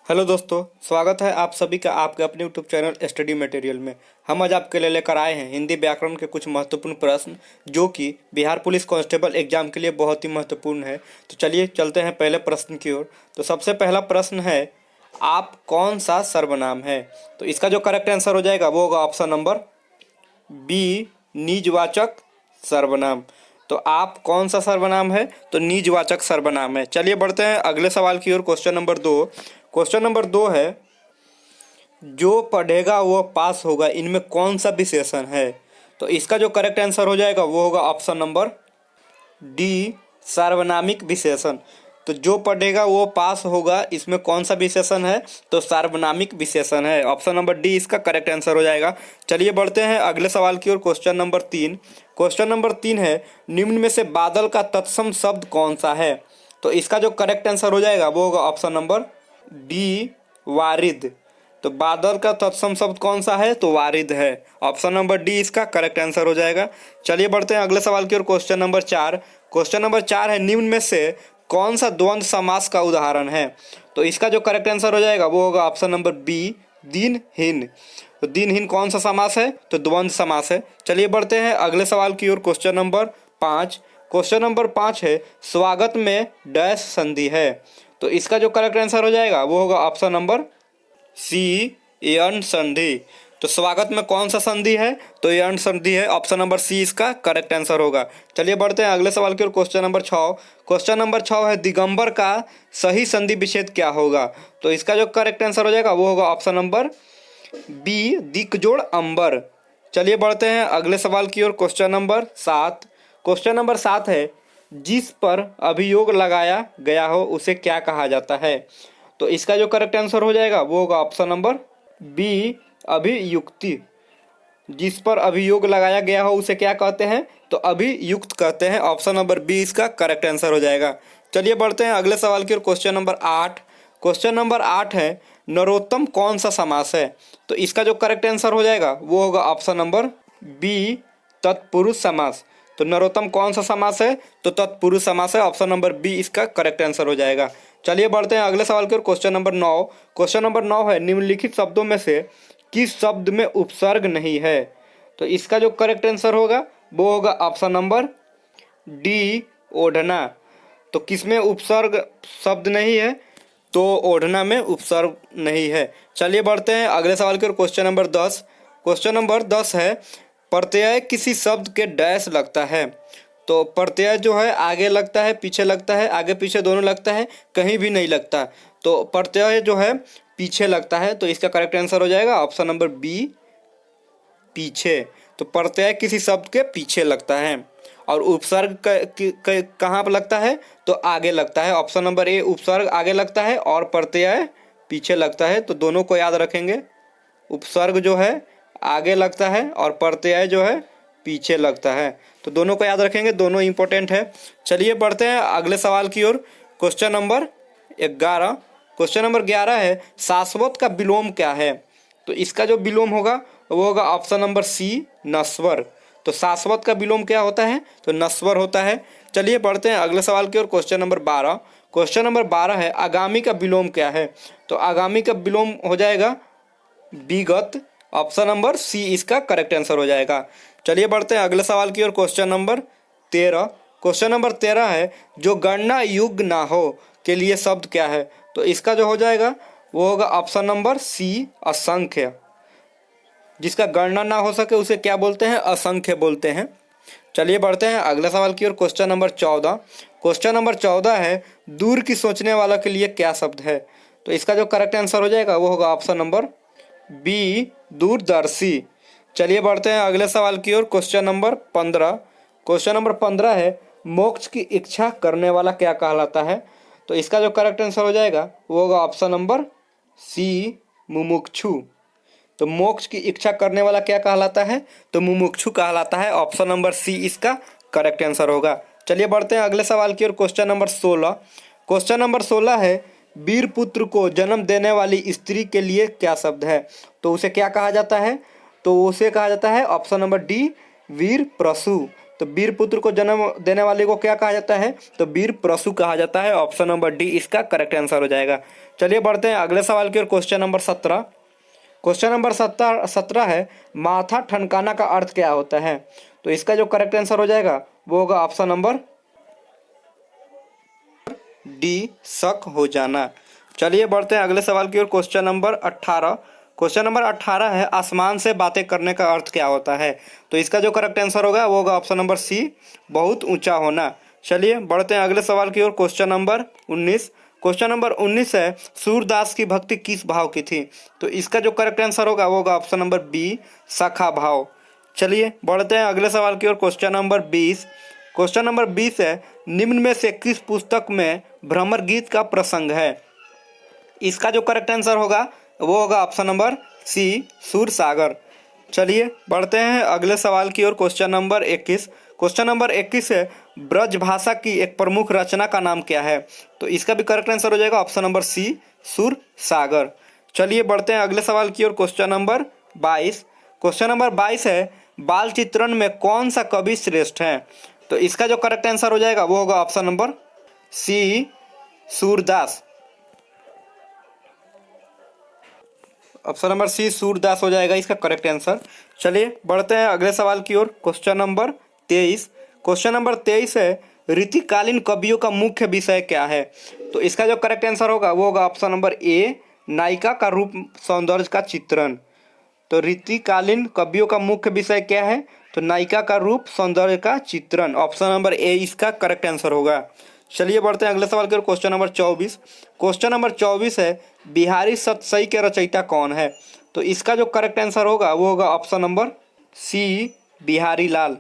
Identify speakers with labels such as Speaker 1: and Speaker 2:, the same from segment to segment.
Speaker 1: Hello दोस्तों, स्वागत है आप सभी का आपके अपने यूट्यूब चैनल स्टडी मटेरियल में। हम आज आपके लिए लेकर आए हैं हिंदी व्याकरण के कुछ महत्वपूर्ण प्रश्न जो कि बिहार पुलिस कांस्टेबल एग्जाम के लिए बहुत ही महत्वपूर्ण है। तो चलिए चलते हैं पहले प्रश्न की ओर। तो सबसे पहला प्रश्न है, आप कौन सा सर्वनाम है? तो इसका जो करेक्ट आंसर हो जाएगा वो होगा ऑप्शन नंबर बी, निजवाचक सर्वनाम। तो आप कौन सा सर्वनाम है? तो निजवाचक सर्वनाम है। चलिए बढ़ते हैं अगले सवाल की ओर। Question number 2। क्वेश्चन नंबर 2 है, जो पढ़ेगा वो पास होगा, इनमें कौन सा विशेषण है? तो इसका जो करेक्ट आंसर हो जाएगा वो होगा ऑप्शन नंबर डी, सार्वनामिक विशेषण। तो जो पढ़ेगा वो पास होगा, इसमें कौन सा विशेषण है? तो सार्वनामिक विशेषण है। ऑप्शन नंबर डी इसका करेक्ट आंसर हो जाएगा। चलिए बढ़ते हैं अगले सवाल की ओर। Question number 3। क्वेश्चन नंबर 3 है, निम्न में से बादल का तत्सम शब्द कौन सा है? तो इसका जो करेक्ट आंसर हो जाएगा वो होगा ऑप्शन नंबर डी, वारिद। तो बादल का तत्सम शब्द कौन सा है? तो वारिद है। ऑप्शन नंबर डी इसका करेक्ट आंसर हो जाएगा। चलिए बढ़ते हैं अगले सवाल की ओर। Question number 4। क्वेश्चन नंबर 4 है, निम्न में से कौन सा द्वंद्व समास का उदाहरण है? तो इसका जो करेक्ट आंसर हो जाएगा वो होगा ऑप्शन नंबर बी, दिनहीन। तो दिनहीन कौन सा समास है? तो द्वंद्व समास है। चलिए बढ़ते हैं अगले सवाल की ओर। Question number 5। क्वेश्चन नंबर 5 है, स्वागत में डैश संधि है। तो इसका जो करेक्ट आंसर हो जाएगा वो होगा ऑप्शन नंबर सी, यण संधि। तो स्वागत में कौन सा संधि है? तो यण संधि है। ऑप्शन नंबर सी इसका करेक्ट आंसर होगा। चलिए बढ़ते हैं अगले सवाल की ओर। Question number 6। क्वेश्चन नंबर 6 है, दिगंबर का सही संधि विच्छेद क्या होगा? तो इसका जो करेक्ट आंसर हो जाएगा वो होगा ऑप्शन नंबर बी, दिक्जोड़ अंबर। चलिए बढ़ते हैं अगले सवाल की ओर। Question number 7। क्वेश्चन नंबर 7 है, जिस पर अभियोग लगाया गया हो उसे क्या कहा जाता है? तो इसका जो करेक्ट आंसर हो जाएगा वो होगा ऑप्शन नंबर बी, अभियुक्ति। जिस पर अभियोग लगाया गया हो उसे क्या कहते हैं? तो अभियुक्त कहते हैं। ऑप्शन नंबर बी इसका करेक्ट आंसर हो जाएगा। चलिए बढ़ते हैं अगले सवाल की ओर। Question number 8। क्वेश्चन नंबर 8 है, नरोत्तम कौन सा समास है? तो इसका जो करेक्ट आंसर हो जाएगा वो होगा ऑप्शन नंबर बी, तत्पुरुष समास। तो नरोत्तम कौन सा समास है? तो तत्पुरुष समास है। ऑप्शन नंबर बी इसका करेक्ट आंसर हो जाएगा। चलिए बढ़ते हैं अगले सवाल की ओर। Question number 9। क्वेश्चन नंबर 9 है, निम्नलिखित शब्दों में से किस शब्द में उपसर्ग नहीं है? तो इसका जो करेक्ट आंसर होगा वो होगा ऑप्शन नंबर डी, ओढ़ना। तो किस में उपसर्ग शब्द नहीं है? तो ओढ़ना में उपसर्ग नहीं है। चलिए बढ़ते हैं अगले सवाल की ओर। Question number 10। क्वेश्चन नंबर 10 है, प्रत्यय किसी शब्द के डैश लगता है। तो प्रत्यय जो है आगे लगता है, पीछे लगता है, आगे पीछे दोनों लगता है, कहीं भी नहीं लगता। तो प्रत्यय जो है पीछे लगता है। तो इसका करेक्ट आंसर हो जाएगा ऑप्शन नंबर बी, पीछे। तो प्रत्यय किसी शब्द के पीछे लगता है। और उपसर्ग कहाँ पर लगता है? तो आगे लगता है। ऑप्शन नंबर ए, उपसर्ग आगे लगता है और प्रत्यय पीछे लगता है। तो दोनों को याद रखेंगे, उपसर्ग जो है आगे लगता है और प्रत्यय जो है पीछे लगता है। तो दोनों को याद रखेंगे, दोनों इंपॉर्टेंट है। चलिए बढ़ते हैं अगले सवाल की ओर। Question number 11। क्वेश्चन नंबर 11 है, शाश्वत का विलोम क्या है? तो इसका जो विलोम होगा वो होगा ऑप्शन नंबर सी, नश्वर। तो शाश्वत का विलोम क्या होता है? तो नश्वर होता है। चलिए बढ़ते हैं अगले सवाल की ओर। Question number 12। क्वेश्चन नंबर 12 है, आगामी का विलोम क्या है? तो आगामी का विलोम हो जाएगा विगत। ऑप्शन नंबर सी इसका करेक्ट आंसर हो जाएगा। चलिए बढ़ते हैं अगले सवाल की ओर। Question number 13। क्वेश्चन नंबर 13 है, जो गणना योग्य ना हो के लिए शब्द क्या है? तो इसका जो हो जाएगा वो होगा ऑप्शन नंबर सी, असंख्य। जिसका गणना ना हो सके उसे क्या बोलते हैं? असंख्य बोलते हैं। चलिए बढ़ते हैं अगले सवाल की ओर। Question number 14। क्वेश्चन नंबर 14 है, दूर की सोचने वाला के लिए क्या शब्द है? तो इसका जो करेक्ट आंसर हो जाएगा वो होगा ऑप्शन नंबर बी, दूरदर्शी। चलिए बढ़ते हैं अगले सवाल की ओर। Question number 15। क्वेश्चन नंबर 15 है, मोक्ष की इच्छा करने वाला क्या कहलाता है? तो इसका जो करेक्ट आंसर हो जाएगा वो होगा ऑप्शन नंबर सी, मुमुक्षु। तो मोक्ष की इच्छा करने वाला क्या कहलाता है? तो मुमुक्षु कहलाता है। ऑप्शन नंबर सी इसका करेक्ट आंसर होगा। चलिए बढ़ते हैं अगले सवाल की ओर। Question number 16। क्वेश्चन नंबर 16 है, वीर पुत्र को जन्म देने वाली स्त्री के लिए क्या शब्द है? तो उसे क्या कहा जाता है? तो उसे कहा जाता है ऑप्शन नंबर डी, वीर प्रसू। तो वीर पुत्र को जन्म देने वाले को क्या कहा जाता है? तो वीर प्रसू कहा जाता है। ऑप्शन नंबर डी इसका करेक्ट आंसर हो जाएगा। चलिए बढ़ते हैं अगले सवाल की ओर। Question number 17। क्वेश्चन नंबर 17 है माथा ठनकाना का अर्थ क्या होता है? तो इसका जो करेक्ट आंसर हो जाएगा वो होगा ऑप्शन नंबर डी शक हो जाना। चलिए बढ़ते हैं अगले सवाल की ओर। Question number 18। क्वेश्चन नंबर 18 है आसमान से बातें करने का अर्थ क्या होता है? तो इसका जो करेक्ट आंसर होगा वो होगा ऑप्शन नंबर सी बहुत ऊंचा होना। चलिए बढ़ते हैं अगले सवाल की ओर। Question number 19। क्वेश्चन नंबर 19 है सूरदास की भक्ति किस भाव की थी? तो इसका जो करेक्ट आंसर होगा वो होगा ऑप्शन नंबर बी सखा भाव। चलिए बढ़ते हैं अगले सवाल की ओर। Question number 20। क्वेश्चन नंबर 20 है निम्न में से किस पुस्तक में भ्रमर गीत का प्रसंग है? इसका जो करेक्ट आंसर होगा वो होगा ऑप्शन नंबर सी सूरसागर। चलिए बढ़ते हैं अगले सवाल की ओर। Question number 21। क्वेश्चन नंबर 21 है ब्रज भाषा की एक प्रमुख रचना का नाम क्या है? तो इसका भी करेक्ट आंसर हो जाएगा ऑप्शन नंबर सी सूरसागर। चलिए बढ़ते हैं अगले सवाल की ओर। Question number 22। क्वेश्चन नंबर 22 है बाल चित्रण में कौन सा कवि श्रेष्ठ है? तो इसका जो करेक्ट आंसर हो जाएगा वो होगा option number C Surdas. Option number C Surdas हो जाएगा इसका करेक्ट आंसर। चलिए बढ़ते हैं अगले सवाल की ओर। Question number 23। क्वेश्चन नंबर 23 है रीतिकालीन कवियों का मुख्य विषय क्या है? तो इसका जो करेक्ट आंसर होगा वो होगा ऑप्शन नंबर ए नायिका का रूप सौंदर्य का चित्रण। तो रीतिकालीन कवियों का मुख्य विषय क्या है? तो नायिका का रूप सौंदर्य का चित्रण। ऑप्शन नंबर ए इसका करेक्ट आंसर होगा। चलिए बढ़ते हैं अगले सवाल की ओर। Question number 24। क्वेश्चन नंबर 24 है बिहारी सतसई के रचयिता कौन है? तो इसका जो करेक्ट आंसर होगा वो होगा ऑप्शन नंबर सी बिहारी लाल।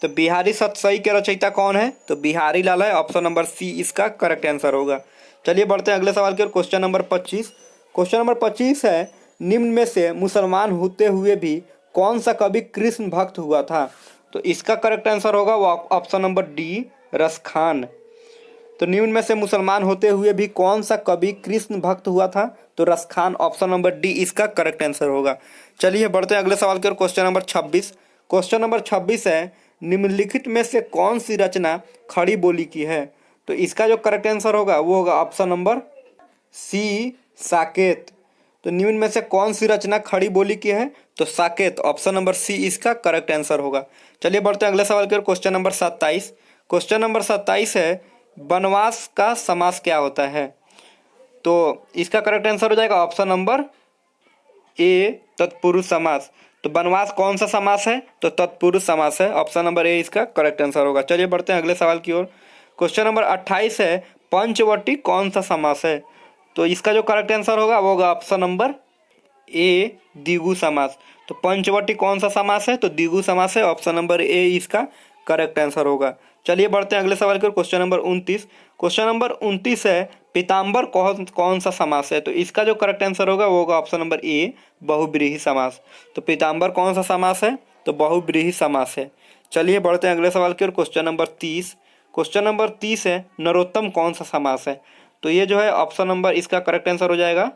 Speaker 1: तो बिहारी सतसई के रचयिता कौन है? तो बिहारी लाल है। ऑप्शन नंबर सी इसका करेक्ट आंसर होगा। चलिए बढ़ते हैं अगले सवाल की ओर। Question number 25। क्वेश्चन नंबर 25 है निम्न में से मुसलमान होते हुए भी कौन सा कवि कृष्ण भक्त हुआ था? तो इसका करेक्ट आंसर होगा वो ऑप्शन नंबर डी रसखान। तो निम्न में से मुसलमान होते हुए भी कौन सा कवि कृष्ण भक्त हुआ था? तो रसखान। ऑप्शन नंबर डी इसका करेक्ट आंसर होगा। चलिए बढ़ते हैं अगले सवाल की ओर। Question number 26। क्वेश्चन नंबर 26 है निम्नलिखित में से कौन सी रचना खड़ी बोली की है? तो इसका जो करेक्ट आंसर होगा वो होगा ऑप्शन नंबर सी साकेत। तो निम्न में से कौन सी रचना खड़ी बोली की है? तो साकेत। ऑप्शन नंबर सी इसका करेक्ट आंसर होगा। चलिए बढ़ते हैं अगले सवाल की ओर। Question number 27। क्वेश्चन नंबर 27 है वनवास का समास क्या होता है? तो इसका करेक्ट आंसर हो जाएगा ऑप्शन नंबर ए तत्पुरुष समास। तो वनवास कौन सा समास है? तो तत्पुरुष समास है। ऑप्शन नंबर ए इसका करेक्ट आंसर होगा। चलिए बढ़ते हैं अगले सवाल की ओर। क्वेश्चन नंबर 28 है पंचवटी कौन सा समास है? तो इसका जो करेक्ट आंसर होगा वो होगा ऑप्शन नंबर ए द्विगु समास। तो पंचवटी कौन सा समास है? तो द्विगु समास है। ऑप्शन नंबर ए इसका करेक्ट आंसर होगा। चलिए बढ़ते हैं अगले सवाल की ओर। Question number 29। क्वेश्चन नंबर 29 है पीताम्बर कौन सा समास है? तो इसका जो करेक्ट आंसर होगा वो होगा ऑप्शन नंबर ए बहुव्रीहि समास। तो पीताम्बर कौन सा समास है? तो बहुव्रीहि समास है। चलिए बढ़ते हैं अगले सवाल की ओर। Question number 30। क्वेश्चन नंबर 30 है नरोत्तम कौन सा समास है? तो ये जो है ऑप्शन नंबर इसका करेक्ट आंसर हो जाएगा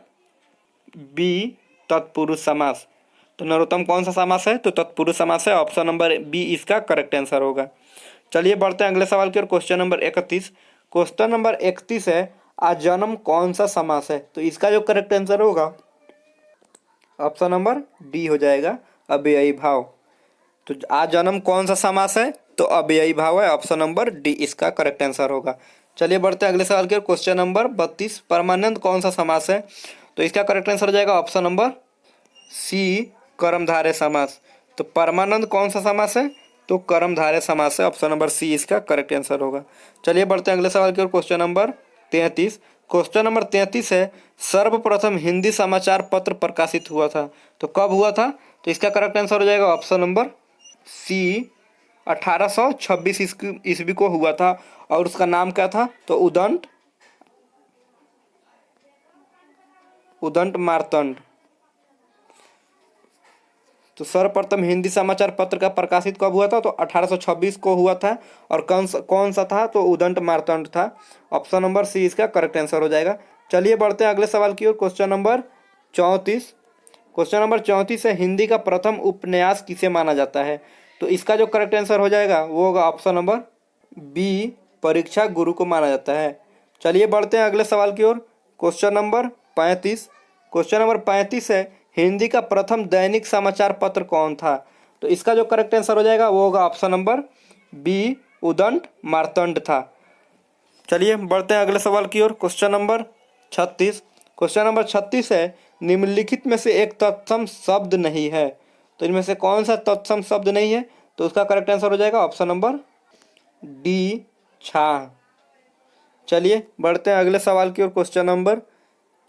Speaker 1: बी तत्पुरुष समास। तो नरोत्तम कौन सा समास है? तो तत्पुरुष समास है। ऑप्शन नंबर बी इसका करेक्ट आंसर होगा। चलिए बढ़ते हैं अगले सवाल की ओर। Question number 31। क्वेश्चन नंबर 31 है आजन्म कौन सा समास है? तो इसका जो करेक्ट आंसर होगा ऑप्शन नंबर डी हो जाएगा अव्ययी भाव। तो आजन्म कौन सा समास है? तो अव्ययी भाव है। ऑप्शन नंबर डी इसका करेक्ट आंसर होगा। चलिए बढ़ते हैं अगले सवाल की ओर। क्वेश्चन नंबर 32 परमानंद कौन सा समास है? तो इसका करेक्ट आंसर हो जाएगा ऑप्शन नंबर सी कर्मधारय समास। तो परमानंद कौन सा समास है? तो कर्मधारय समास है। ऑप्शन नंबर सी इसका करेक्ट आंसर होगा। चलिए बढ़ते हैं अगले सवाल की ओर। Question number 33। क्वेश्चन नंबर 33 है सर्वप्रथम हिंदी समाचार पत्र प्रकाशित हुआ था। तो कब हुआ था? तो इसका करेक्ट आंसर हो जाएगा ऑप्शन नंबर सी 1826 ईस्वी को हुआ था। और उसका नाम क्या था? तो उदंड मार्तंड। तो सर्वप्रथम हिंदी समाचार पत्र का प्रकाशित कब हुआ था? तो 1826 को हुआ था। और कौन सा था? तो उदंड मार्तंड था। ऑप्शन नंबर सी इसका करेक्ट आंसर हो जाएगा। चलिए बढ़ते हैं अगले सवाल की ओर। Question number 34। क्वेश्चन नंबर 34 है हिंदी का प्रथम उपन्यास किसे माना जाता है? तो इसका जो करेक्ट आंसर हो जाएगा वो होगा ऑप्शन नंबर बी, परीक्षा गुरु को माना जाता है। चलिए बढ़ते हैं अगले सवाल की ओर। Question number 35। क्वेश्चन नंबर 35 है, हिंदी का प्रथम दैनिक समाचार पत्र कौन था? तो इसका जो करेक्ट आंसर हो जाएगा वो होगा ऑप्शन नंबर बी, उदंड मार्तंड था। चलिए बढ़ते हैं अगले सवाल की ओर। Question number 36। क्वेश्चन नंबर 36 है, निम्नलिखित में से एक तत्सम शब्द नहीं है। तो इनमें से कौन सा तत्सम शब्द नहीं है? तो उसका करेक्ट आंसर हो जाएगा ऑप्शन नंबर डी, छा। चलिए बढ़ते हैं अगले सवाल की ओर। Question number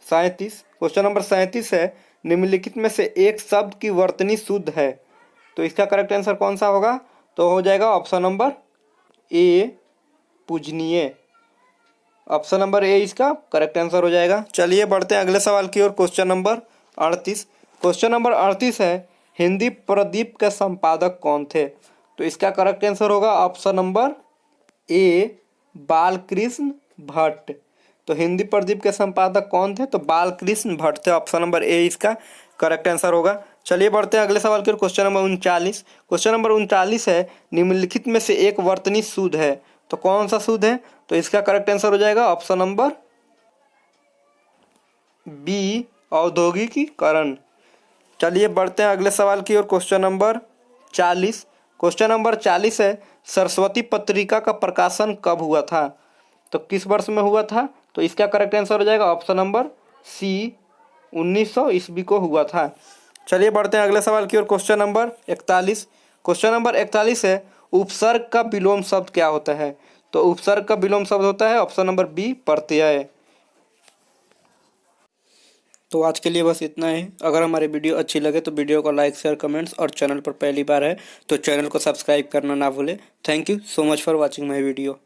Speaker 1: 37। क्वेश्चन नंबर 37 है, निम्नलिखित में से एक शब्द की वर्तनी शुद्ध है। तो इसका करेक्ट आंसर कौन सा होगा? तो हो जाएगा ऑप्शन नंबर ए, पूजनीय। ऑप्शन नंबर ए इसका करेक्ट आंसर हो जाएगा। चलिए बढ़ते हैं अगले सवाल की ओर। Question number 38। क्वेश्चन नंबर 38 है, हिंदी प्रदीप के संपादक कौन थे? तो इसका करेक्ट आंसर होगा option number A, Balkrishna Bhatt. तो हिंदी प्रदीप के संपादक कौन थे? तो बालकृष्ण भट्ट थे। ऑप्शन नंबर ए इसका करेक्ट आंसर होगा। चलिए बढ़ते हैं अगले सवाल की ओर। Question number 39। क्वेश्चन नंबर 39 है, निम्नलिखित में से एक वर्तनी शुद्ध है। तो कौन सा शुद्ध है? तो इसका करेक्ट आंसर हो जाएगा ऑप्शन नंबर बी, औद्योगिकीकरण। चलिए बढ़ते हैं अगले सवाल की ओर। Question number 40। क्वेश्चन नंबर 40 है, सरस्वती पत्रिका का प्रकाशन कब हुआ था? तो किस वर्ष में हुआ था? तो इसका करेक्ट आंसर हो जाएगा ऑप्शन नंबर सी, 1900 ईस्वी को हुआ था। चलिए बढ़ते हैं अगले सवाल की ओर। Question number 41। क्वेश्चन नंबर 41 है, उपसर्ग का विलोम शब्द क्या होता है? तो उपसर्ग का विलोम शब्द होता है ऑप्शन नंबर बी, प्रत्यय। तो आज के लिए बस इतना ही। अगर हमारी वीडियो अच्छी लगे तो वीडियो को लाइक, शेयर, कमेंट्स और चैनल पर पहली बार है तो चैनल को सब्सक्राइब करना ना भूलें। Thank you so much for watching my video.